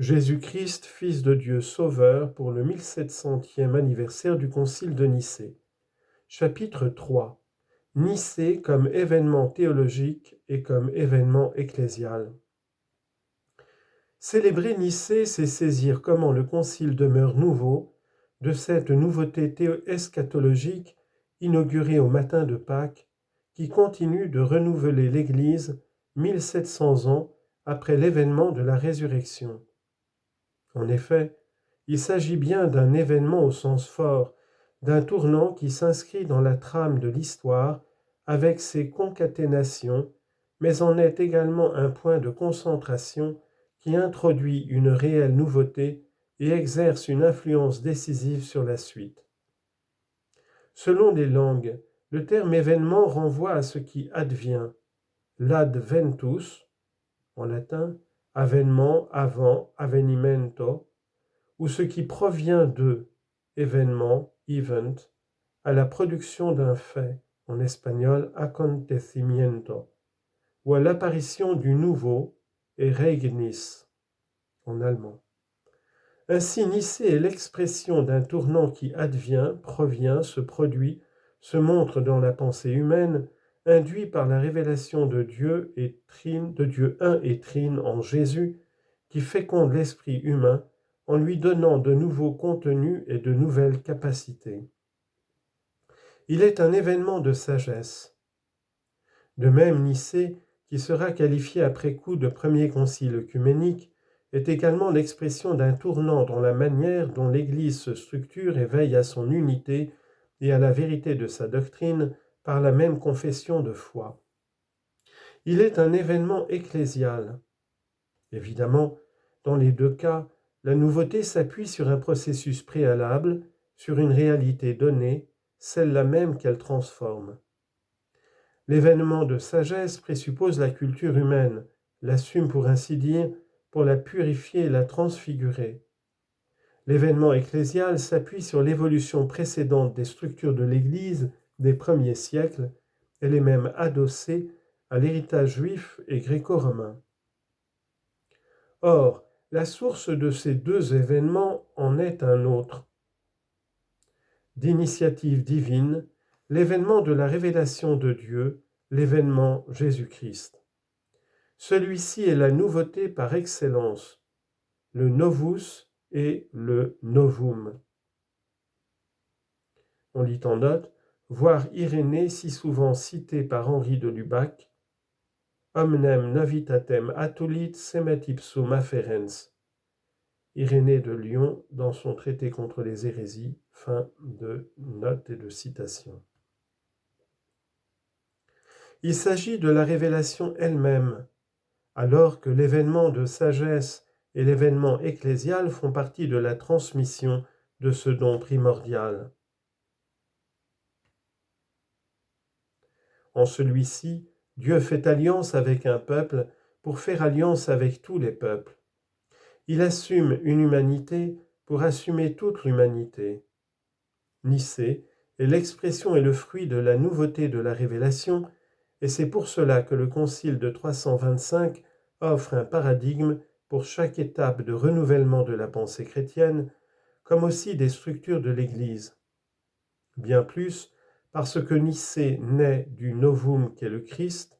Jésus-Christ, Fils de Dieu Sauveur, pour le 1700e anniversaire du Concile de Nicée. Chapitre 3. Nicée comme événement théologique et comme événement ecclésial. Célébrer Nicée, c'est saisir comment le Concile demeure nouveau de cette nouveauté eschatologique inaugurée au matin de Pâques, qui continue de renouveler l'Église 1700 ans après l'événement de la résurrection. En effet, il s'agit bien d'un événement au sens fort, d'un tournant qui s'inscrit dans la trame de l'histoire avec ses concaténations, mais en est également un point de concentration qui introduit une réelle nouveauté et exerce une influence décisive sur la suite. Selon les langues, le terme événement renvoie à ce qui advient, l'adventus, en latin, avènement, avant, avenimento, ou ce qui provient de événement, event, à la production d'un fait, en espagnol acontecimiento, ou à l'apparition du nouveau, ereignis, en allemand. Ainsi, Nicée est l'expression d'un tournant qui advient, provient, se produit, se montre dans la pensée humaine, induit par la révélation de Dieu un et trine en Jésus, qui féconde l'esprit humain en lui donnant de nouveaux contenus et de nouvelles capacités. Il est un événement de sagesse. De même, Nicée, qui sera qualifié après coup de premier concile œcuménique, est également l'expression d'un tournant dans la manière dont l'Église se structure et veille à son unité et à la vérité de sa doctrine par la même confession de foi. Il est un événement ecclésial. Évidemment, dans les deux cas, la nouveauté s'appuie sur un processus préalable, sur une réalité donnée, celle-là même qu'elle transforme. L'événement de sagesse présuppose la culture humaine, l'assume pour ainsi dire, pour la purifier et la transfigurer. L'événement ecclésial s'appuie sur l'évolution précédente des structures de l'Église des premiers siècles, elle est même adossée à l'héritage juif et gréco-romain. Or, la source de ces deux événements en est un autre. D'initiative divine, l'événement de la révélation de Dieu, l'événement Jésus-Christ. Celui-ci est la nouveauté par excellence, le novus et le novum. On lit en note, voir Irénée si souvent cité par Henri de Lubac, Omnem novitatem attulit semet ipsum afferens. Irénée de Lyon dans son traité contre les hérésies, fin de note et de citation. Il s'agit de la révélation elle-même, alors que l'événement de sagesse et l'événement ecclésial font partie de la transmission de ce don primordial. En celui-ci, Dieu fait alliance avec un peuple pour faire alliance avec tous les peuples. Il assume une humanité pour assumer toute l'humanité. Nicée est l'expression et le fruit de la nouveauté de la révélation, et c'est pour cela que le Concile de 325 offre un paradigme pour chaque étape de renouvellement de la pensée chrétienne, comme aussi des structures de l'Église. Bien plus, parce que Nicée naît du novum qu'est le Christ,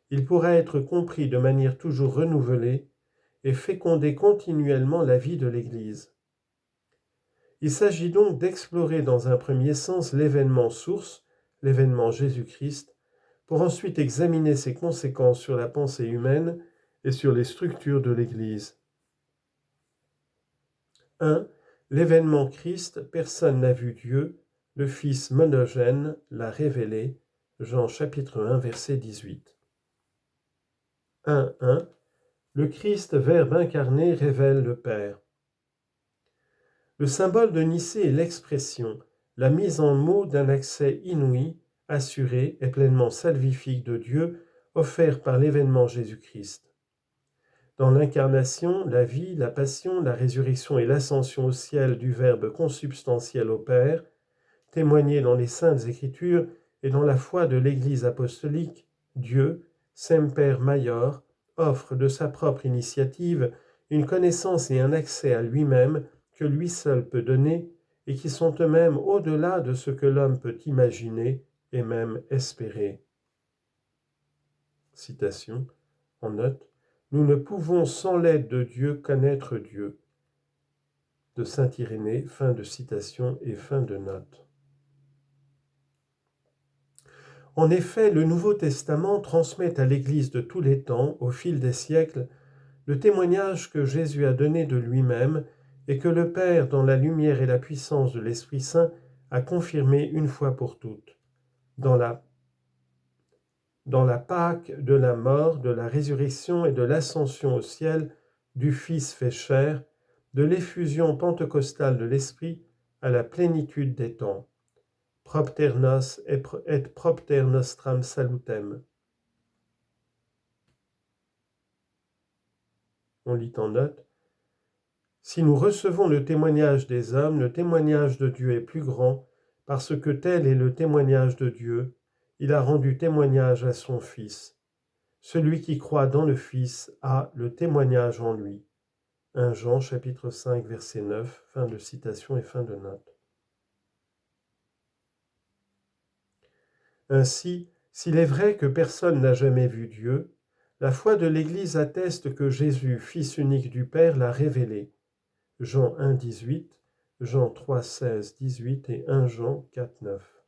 il pourra être compris de manière toujours renouvelée et féconder continuellement la vie de l'Église. Il s'agit donc d'explorer dans un premier sens l'événement source, l'événement Jésus-Christ, pour ensuite examiner ses conséquences sur la pensée humaine et sur les structures de l'Église. 1. L'événement Christ, personne n'a vu Dieu, le Fils monogène l'a révélé, Jean chapitre 1, verset 18. 1.1. Le Christ, Verbe incarné, révèle le Père. Le symbole de Nicée est l'expression, la mise en mots d'un accès inouï, assuré et pleinement salvifique de Dieu, offert par l'événement Jésus-Christ. Dans l'incarnation, la vie, la passion, la résurrection et l'ascension au ciel du Verbe consubstantiel au Père, témoigné dans les Saintes Écritures et dans la foi de l'Église apostolique, Dieu, Semper Maior, offre de sa propre initiative une connaissance et un accès à lui-même que lui seul peut donner et qui sont eux-mêmes au-delà de ce que l'homme peut imaginer et même espérer. Citation en note. Nous ne pouvons sans l'aide de Dieu connaître Dieu. De saint Irénée, fin de citation et fin de note. En effet, le Nouveau Testament transmet à l'Église de tous les temps, au fil des siècles, le témoignage que Jésus a donné de lui-même et que le Père, dans la lumière et la puissance de l'Esprit Saint, a confirmé une fois pour toutes. Dans la Pâque de la mort, de la résurrection et de l'ascension au ciel du Fils fait chair, de l'effusion pentecostale de l'Esprit à la plénitude des temps. Propter nos et propter nostram salutem. On lit en note. Si nous recevons le témoignage des hommes, le témoignage de Dieu est plus grand, parce que tel est le témoignage de Dieu. Il a rendu témoignage à son Fils. Celui qui croit dans le Fils a le témoignage en lui. 1 Jean chapitre 5 verset 9, fin de citation et fin de note. Ainsi, s'il est vrai que personne n'a jamais vu Dieu, la foi de l'Église atteste que Jésus, Fils unique du Père, l'a révélé. Jean 1, 18, Jean 3, 16, 18 et 1 Jean 4, 9.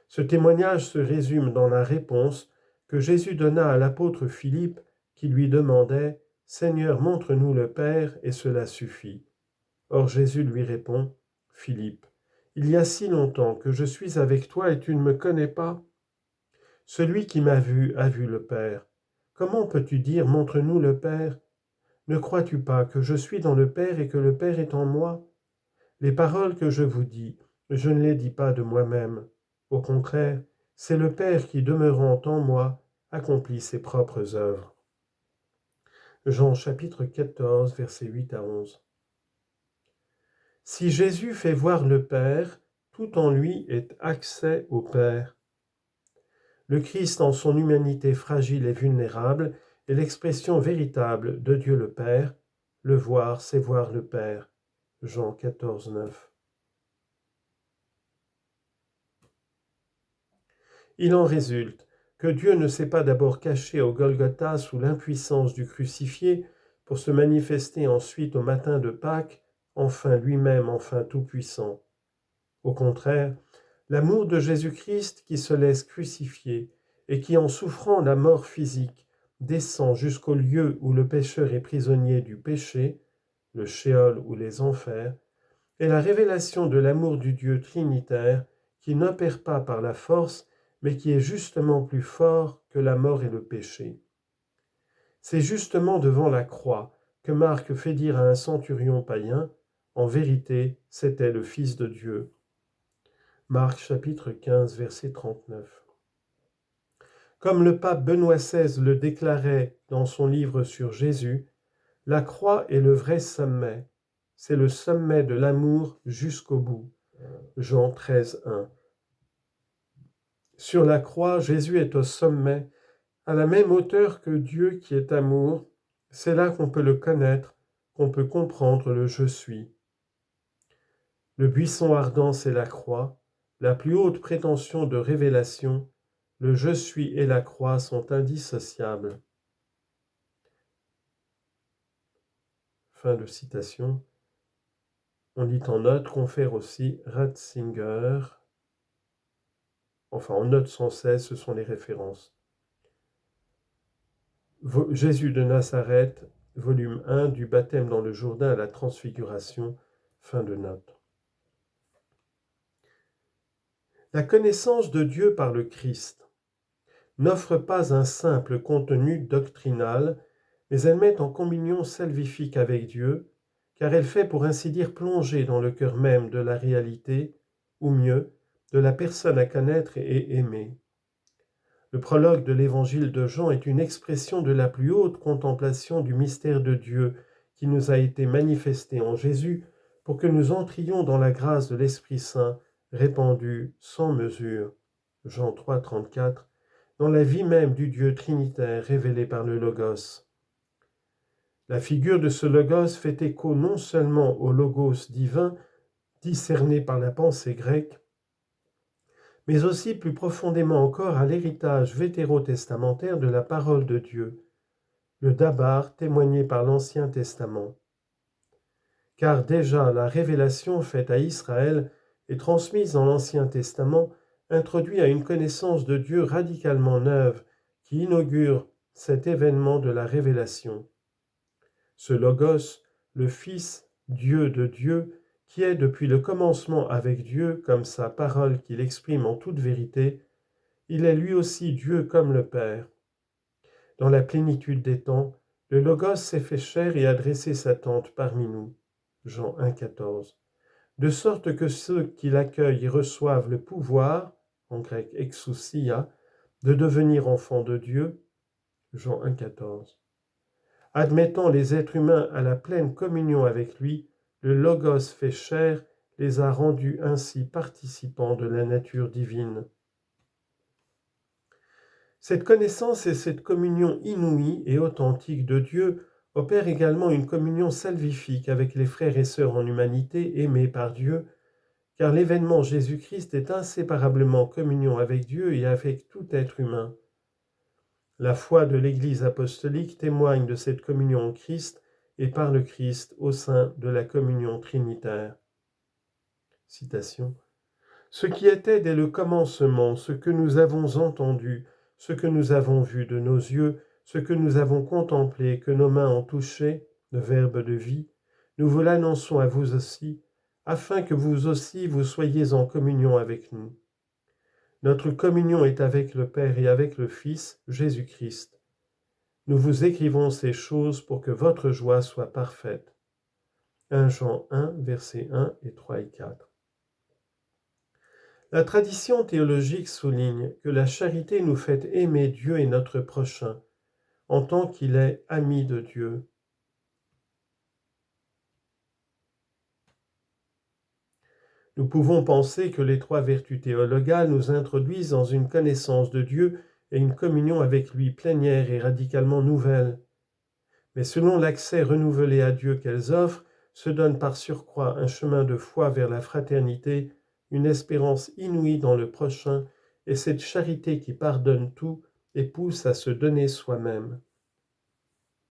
Ce témoignage se résume dans la réponse que Jésus donna à l'apôtre Philippe qui lui demandait « Seigneur, montre-nous le Père et cela suffit ». Or Jésus lui répond « Philippe, il y a si longtemps que je suis avec toi et tu ne me connais pas. Celui qui m'a vu a vu le Père. Comment peux-tu dire « Montre-nous le Père » ? Ne crois-tu pas que je suis dans le Père et que le Père est en moi ? Les paroles que je vous dis, je ne les dis pas de moi-même. Au contraire, c'est le Père qui, demeurant en moi, accomplit ses propres œuvres. Jean chapitre 14, versets 8 à 11. Si Jésus fait voir le Père, tout en lui est accès au Père. Le Christ, en son humanité fragile et vulnérable, est l'expression véritable de Dieu le Père. Le voir, c'est voir le Père. Jean 14, 9. Il en résulte que Dieu ne s'est pas d'abord caché au Golgotha sous l'impuissance du crucifié pour se manifester ensuite au matin de Pâques, enfin lui-même, enfin tout-puissant. Au contraire, l'amour de Jésus-Christ qui se laisse crucifier et qui, en souffrant la mort physique, descend jusqu'au lieu où le pécheur est prisonnier du péché, le Shéol ou les enfers, est la révélation de l'amour du Dieu trinitaire qui n'opère pas par la force, mais qui est justement plus fort que la mort et le péché. C'est justement devant la croix que Marc fait dire à un centurion païen, « En vérité, c'était le Fils de Dieu ». Marc chapitre 15, verset 39. Comme le pape Benoît XVI le déclarait dans son livre sur Jésus, la croix est le vrai sommet, c'est le sommet de l'amour jusqu'au bout. Jean 13, 1. Sur la croix, Jésus est au sommet, à la même hauteur que Dieu qui est amour. C'est là qu'on peut le connaître, qu'on peut comprendre le « je suis ». Le buisson ardent, c'est la croix, la plus haute prétention de révélation. Le « je suis » et la croix sont indissociables. Fin de citation. On lit en note, confère aussi Ratzinger. Enfin, on note sans cesse, ce sont les références. Jésus de Nazareth, volume 1, du baptême dans le Jourdain à la transfiguration, fin de note. La connaissance de Dieu par le Christ n'offre pas un simple contenu doctrinal, mais elle met en communion salvifique avec Dieu, car elle fait pour ainsi dire plonger dans le cœur même de la réalité, ou mieux, de la personne à connaître et aimer. Le prologue de l'évangile de Jean est une expression de la plus haute contemplation du mystère de Dieu qui nous a été manifesté en Jésus pour que nous entrions dans la grâce de l'Esprit Saint répandue sans mesure. Jean 3, 34, dans la vie même du Dieu trinitaire révélé par le Logos. La figure de ce logos fait écho non seulement au logos divin discerné par la pensée grecque, mais aussi plus profondément encore à l'héritage vétérotestamentaire de la parole de Dieu, le Dabar témoigné par l'Ancien Testament. Car déjà la révélation faite à Israël et transmise dans l'Ancien Testament introduit à une connaissance de Dieu radicalement neuve qui inaugure cet événement de la révélation. Ce Logos, le Fils, Dieu de Dieu, qui est depuis le commencement avec Dieu comme sa parole qu'il exprime en toute vérité, il est lui aussi Dieu comme le Père. Dans la plénitude des temps, le Logos s'est fait chair et a dressé sa tente parmi nous. Jean 1,14. De sorte que ceux qui l'accueillent reçoivent le pouvoir, en grec exousia, de devenir enfants de Dieu. Jean 1,14. Admettant les êtres humains à la pleine communion avec lui, le Logos fait chair les a rendus ainsi participants de la nature divine. Cette connaissance et cette communion inouïe et authentique de Dieu opèrent également une communion salvifique avec les frères et sœurs en humanité aimés par Dieu, car l'événement Jésus-Christ est inséparablement communion avec Dieu et avec tout être humain. La foi de l'Église apostolique témoigne de cette communion en Christ et par le Christ au sein de la communion trinitaire. Citation. Ce qui était dès le commencement, ce que nous avons entendu, ce que nous avons vu de nos yeux, ce que nous avons contemplé, que nos mains ont touché, le Verbe de vie, nous vous l'annonçons à vous aussi, afin que vous aussi vous soyez en communion avec nous. Notre communion est avec le Père et avec le Fils, Jésus-Christ. Nous vous écrivons ces choses pour que votre joie soit parfaite. 1 Jean 1, versets 1 et 3 et 4. La tradition théologique souligne que la charité nous fait aimer Dieu et notre prochain, en tant qu'il est ami de Dieu. Nous pouvons penser que les trois vertus théologales nous introduisent dans une connaissance de Dieu et une communion avec lui plénière et radicalement nouvelle. Mais selon l'accès renouvelé à Dieu qu'elles offrent, se donne par surcroît un chemin de foi vers la fraternité, une espérance inouïe dans le prochain et cette charité qui pardonne tout et pousse à se donner soi-même.